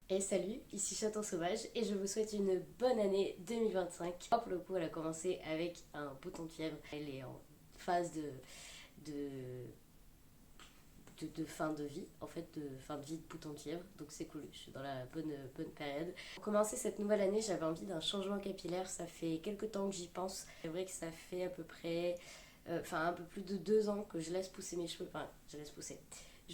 Et salut, ici Chaton Sauvage et je vous souhaite une bonne année 2025. Pour le coup, elle a commencé avec un bouton de fièvre. Elle est en phase de, de fin de vie, en fait, de fin de vie de bouton de fièvre. Donc c'est cool, je suis dans la bonne période. Pour commencer cette nouvelle année, j'avais envie d'un changement capillaire. Ça fait quelques temps que j'y pense. C'est vrai que ça fait à peu près, un peu plus de 2 ans que je laisse pousser mes cheveux. Enfin, je laisse pousser.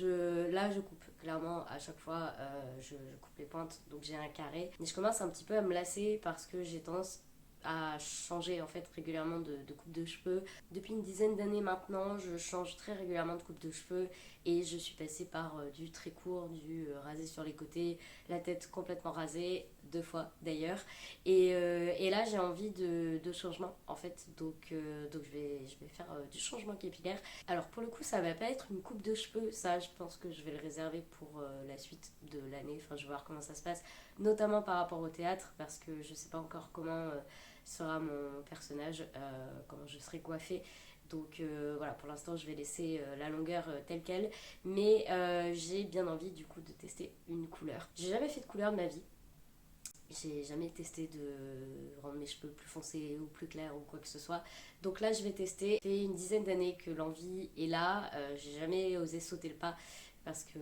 Là, je coupe. Clairement, à chaque fois, je coupe les pointes, donc j'ai un carré. Mais je commence un petit peu à me lasser parce que j'ai tendance à changer en fait régulièrement de coupe de cheveux. Depuis une dizaine d'années maintenant, je change très régulièrement de coupe de cheveux et je suis passée par du très court, du rasé sur les côtés, la tête complètement rasée, 2 fois d'ailleurs. Et là, j'ai envie de changement en fait, donc je vais faire du changement capillaire. Alors pour le coup, ça va pas être une coupe de cheveux, ça je pense que je vais le réserver pour la suite de l'année. Enfin, je vais voir comment ça se passe, notamment par rapport au théâtre, parce que je sais pas encore comment sera mon personnage, comment je serai coiffée. Donc voilà, pour l'instant, je vais laisser la longueur telle qu'elle, mais j'ai bien envie du coup de tester une couleur. J'ai jamais fait de couleur de ma vie. J'ai jamais testé de rendre mes cheveux plus foncés ou plus clairs ou quoi que ce soit. Donc là, je vais tester. Ça fait une dizaine d'années que l'envie est là. J'ai jamais osé sauter le pas parce que,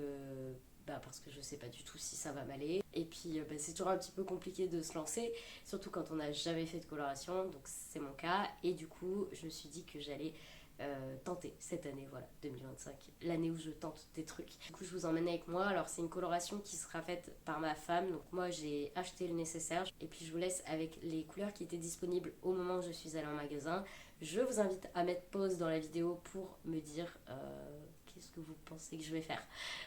parce que je sais pas du tout si ça va m'aller. Et puis, c'est toujours un petit peu compliqué de se lancer, surtout quand on n'a jamais fait de coloration. Donc c'est mon cas. Et du coup, je me suis dit que j'allais tenter cette année, voilà, 2025, l'année où je tente des trucs. Du coup, je vous emmène avec moi. Alors, c'est une coloration qui sera faite par ma femme, donc moi j'ai acheté le nécessaire. Et puis, je vous laisse avec les couleurs qui étaient disponibles au moment où je suis allée en magasin. Je vous invite à mettre pause dans la vidéo pour me dire qu'est-ce que vous pensez que je vais faire.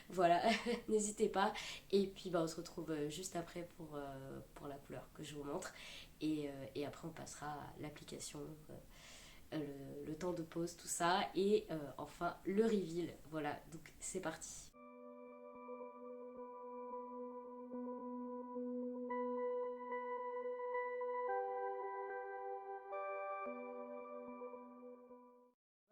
Voilà, n'hésitez pas. Et puis, on se retrouve juste après pour la couleur que je vous montre. Et après, on passera à l'application. Le temps de pause, tout ça, et enfin le reveal. Voilà, donc c'est parti.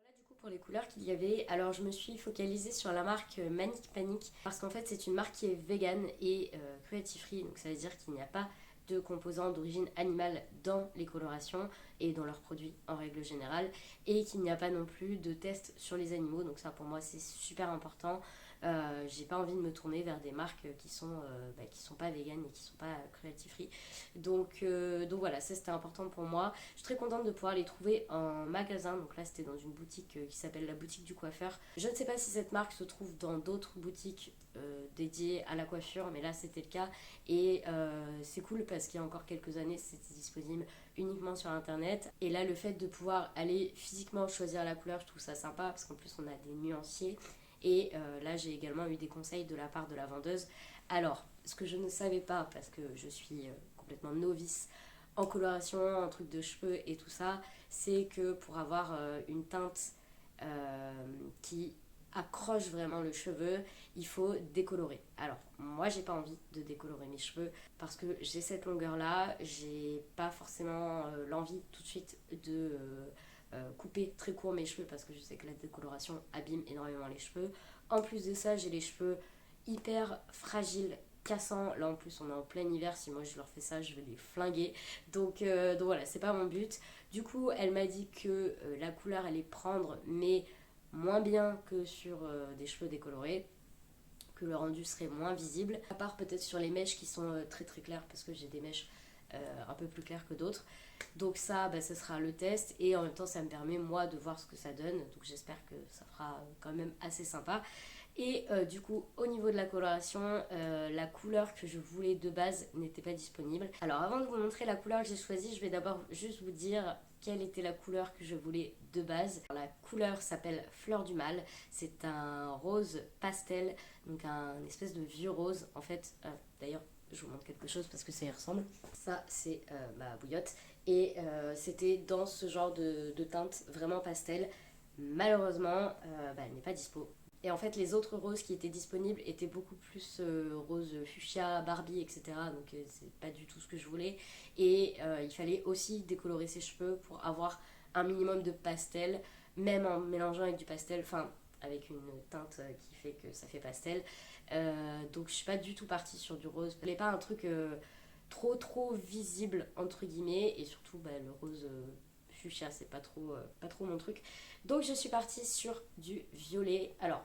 Voilà du coup pour les couleurs qu'il y avait. Alors je me suis focalisée sur la marque Manic Panic parce qu'en fait c'est une marque qui est vegan et cruelty free, donc ça veut dire qu'il n'y a pas de composants d'origine animale dans les colorations et dans leurs produits en règle générale, et qu'il n'y a pas non plus de tests sur les animaux, donc ça pour moi c'est super important. J'ai pas envie de me tourner vers des marques qui sont pas vegan et qui sont pas cruelty free, donc voilà, ça c'était important pour moi. Je suis très contente de pouvoir les trouver en magasin, donc là c'était dans une boutique qui s'appelle la boutique du coiffeur. Je ne sais pas si cette marque se trouve dans d'autres boutiques dédiées à la coiffure, mais là c'était le cas, et c'est cool parce qu'il y a encore quelques années c'était disponible uniquement sur internet, et là le fait de pouvoir aller physiquement choisir la couleur, je trouve ça sympa parce qu'en plus on a des nuanciers. Et là j'ai également eu des conseils de la part de la vendeuse. Alors ce que je ne savais pas, parce que je suis complètement novice en coloration, en truc de cheveux et tout ça, c'est que pour avoir une teinte euh, qui accroche vraiment le cheveu, il faut décolorer. Alors, moi, j'ai pas envie de décolorer mes cheveux parce que j'ai cette longueur-là, j'ai pas forcément l'envie tout de suite de couper très court mes cheveux parce que je sais que la décoloration abîme énormément les cheveux. En plus de ça, j'ai les cheveux hyper fragiles, cassants. Là en plus on est en plein hiver, si moi je leur fais ça je vais les flinguer. Donc voilà, c'est pas mon but. Du coup elle m'a dit que la couleur allait prendre, mais moins bien que sur des cheveux décolorés, que le rendu serait moins visible, à part peut-être sur les mèches qui sont très très claires, parce que j'ai des mèches un peu plus claires que d'autres. Donc ça, ce sera le test, et en même temps ça me permet moi de voir ce que ça donne, donc j'espère que ça fera quand même assez sympa. Et du coup, au niveau de la coloration, la couleur que je voulais de base n'était pas disponible. Alors avant de vous montrer la couleur que j'ai choisie, je vais d'abord juste vous dire quelle était la couleur que je voulais de base. Alors, la couleur s'appelle Fleur du Mal. C'est un rose pastel, donc un espèce de vieux rose. En fait, d'ailleurs, je vous montre quelque chose parce que ça y ressemble. Ça, c'est ma bouillotte. Et c'était dans ce genre de teinte vraiment pastel. Malheureusement, elle n'est pas dispo. Et en fait, les autres roses qui étaient disponibles étaient beaucoup plus rose fuchsia, Barbie, etc. Donc, c'est pas du tout ce que je voulais. Et il fallait aussi décolorer ses cheveux pour avoir un minimum de pastel, même en mélangeant avec du pastel, enfin, avec une teinte qui fait que ça fait pastel. Donc je suis pas du tout partie sur du rose. Je voulais pas un truc trop visible entre guillemets, et surtout le rose fuchsia c'est pas trop mon truc. Donc je suis partie sur du violet. Alors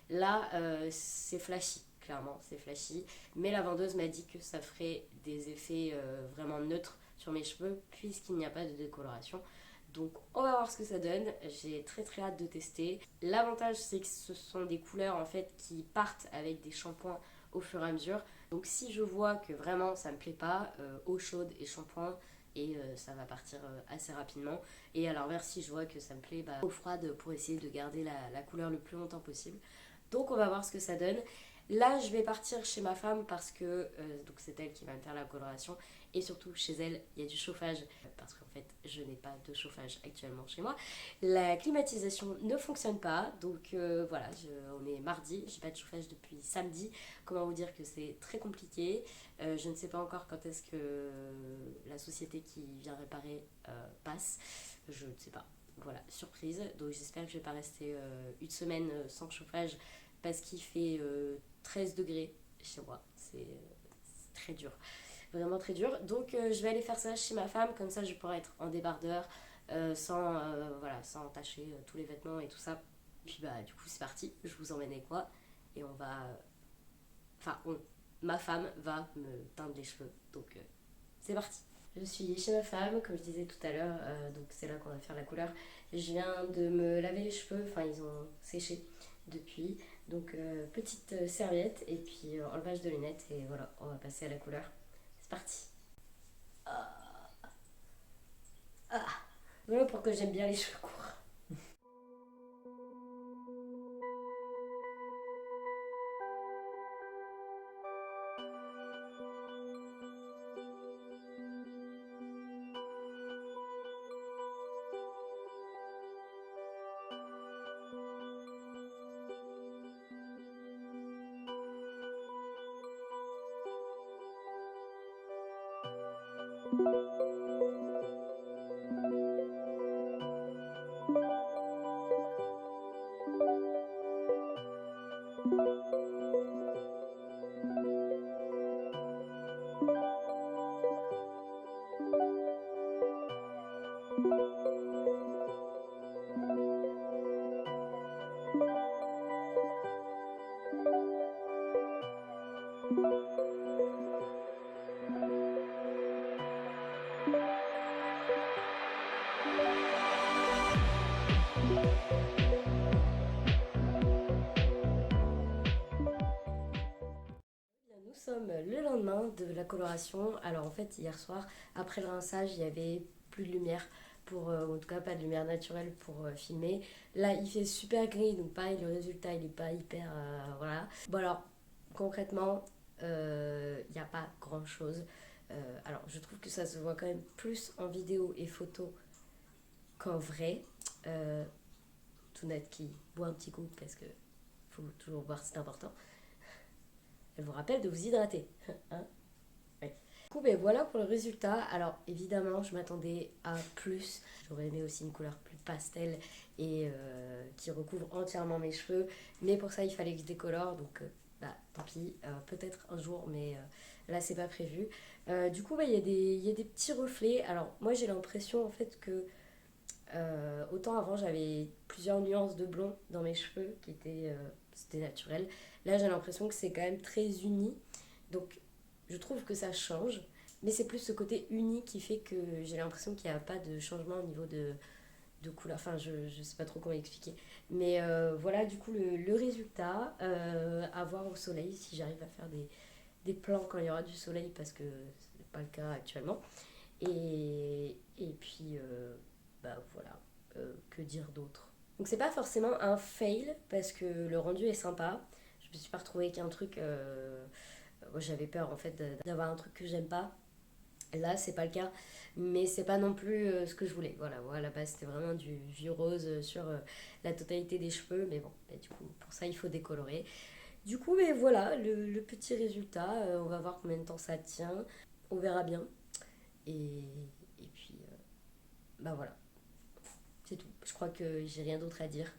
là c'est flashy, clairement c'est flashy, mais la vendeuse m'a dit que ça ferait des effets vraiment neutres sur mes cheveux puisqu'il n'y a pas de décoloration. Donc on va voir ce que ça donne, j'ai très hâte de tester. L'avantage c'est que ce sont des couleurs en fait qui partent avec des shampoings au fur et à mesure. Donc si je vois que vraiment ça me plaît pas, eau chaude et shampoing, et ça va partir assez rapidement. Et à l'inverse, si je vois que ça me plaît, eau froide pour essayer de garder la couleur le plus longtemps possible. Donc on va voir ce que ça donne. Là, je vais partir chez ma femme parce que donc c'est elle qui va me faire la coloration, et surtout chez elle, il y a du chauffage parce qu'en fait, je n'ai pas de chauffage actuellement chez moi. La climatisation ne fonctionne pas, donc voilà, on est mardi, j'ai pas de chauffage depuis samedi. Comment vous dire que c'est très compliqué. Je ne sais pas encore quand est-ce que la société qui vient réparer passe. Je ne sais pas. Voilà, surprise. Donc j'espère que je vais pas rester une semaine sans chauffage parce qu'il fait 13 degrés chez moi. C'est très dur. Vraiment très dur. Donc je vais aller faire ça chez ma femme, comme ça je pourrai être en débardeur sans entacher tous les vêtements et tout ça. Puis du coup c'est parti, je vous emmène avec moi et on va... ma femme va me teindre les cheveux. Donc c'est parti. Je suis chez ma femme, comme je disais tout à l'heure, donc c'est là qu'on va faire la couleur. Je viens de me laver les cheveux, enfin ils ont séché depuis. Donc petite serviette et puis enlevage de lunettes et voilà, on va passer à la couleur. C'est parti. Ah. Voilà pourquoi j'aime bien les cheveux courts. Nous sommes le lendemain de la coloration. Alors en fait hier soir, après le rinçage, il y avait plus de lumière en tout cas pas de lumière naturelle pour filmer. Là il fait super gris, donc pareil le résultat il est pas hyper voilà. Bon alors concrètement il n'y a pas grand chose. Alors je trouve que ça se voit quand même plus en vidéo et photo qu'en vrai. Tout net qui boit un petit coup parce que faut toujours boire, c'est important. Elle vous rappelle de vous hydrater. Hein, ouais. Du coup, voilà pour le résultat. Alors, évidemment, je m'attendais à plus. J'aurais aimé aussi une couleur plus pastel et qui recouvre entièrement mes cheveux. Mais pour ça, il fallait que je décolore. Donc, tant pis. Peut-être un jour, mais là, c'est pas prévu. Du coup, il y a des petits reflets. Alors, moi, j'ai l'impression, en fait, que autant avant j'avais plusieurs nuances de blond dans mes cheveux qui étaient c'était naturel. Là j'ai l'impression que c'est quand même très uni. Donc je trouve que ça change. Mais c'est plus ce côté uni qui fait que j'ai l'impression qu'il n'y a pas de changement au niveau de couleur. Enfin je ne sais pas trop comment expliquer. Mais voilà du coup le résultat. À voir au soleil si j'arrive à faire des plans quand il y aura du soleil parce que ce n'est pas le cas actuellement. Et puis voilà, que dire d'autre. Donc c'est pas forcément un fail parce que le rendu est sympa. Je me suis pas retrouvée qu'un truc. Moi j'avais peur en fait d'avoir un truc que j'aime pas. Là c'est pas le cas, mais c'est pas non plus ce que je voulais. Voilà, moi à la base c'était vraiment du vieux rose sur la totalité des cheveux, mais bon, du coup pour ça il faut décolorer. Du coup, mais voilà le petit résultat. On va voir combien de temps ça tient. On verra bien. Et, et puis voilà. C'est tout. Je crois que j'ai rien d'autre à dire.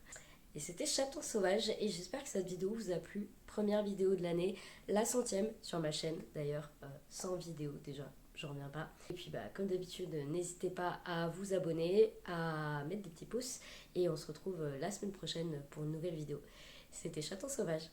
Et c'était Chaton Sauvage et j'espère que cette vidéo vous a plu. première vidéo de l'année, la 100e sur ma chaîne d'ailleurs, 100 vidéos déjà, j'en reviens pas. Et puis comme d'habitude, n'hésitez pas à vous abonner, à mettre des petits pouces et on se retrouve la semaine prochaine pour une nouvelle vidéo. C'était Chaton Sauvage.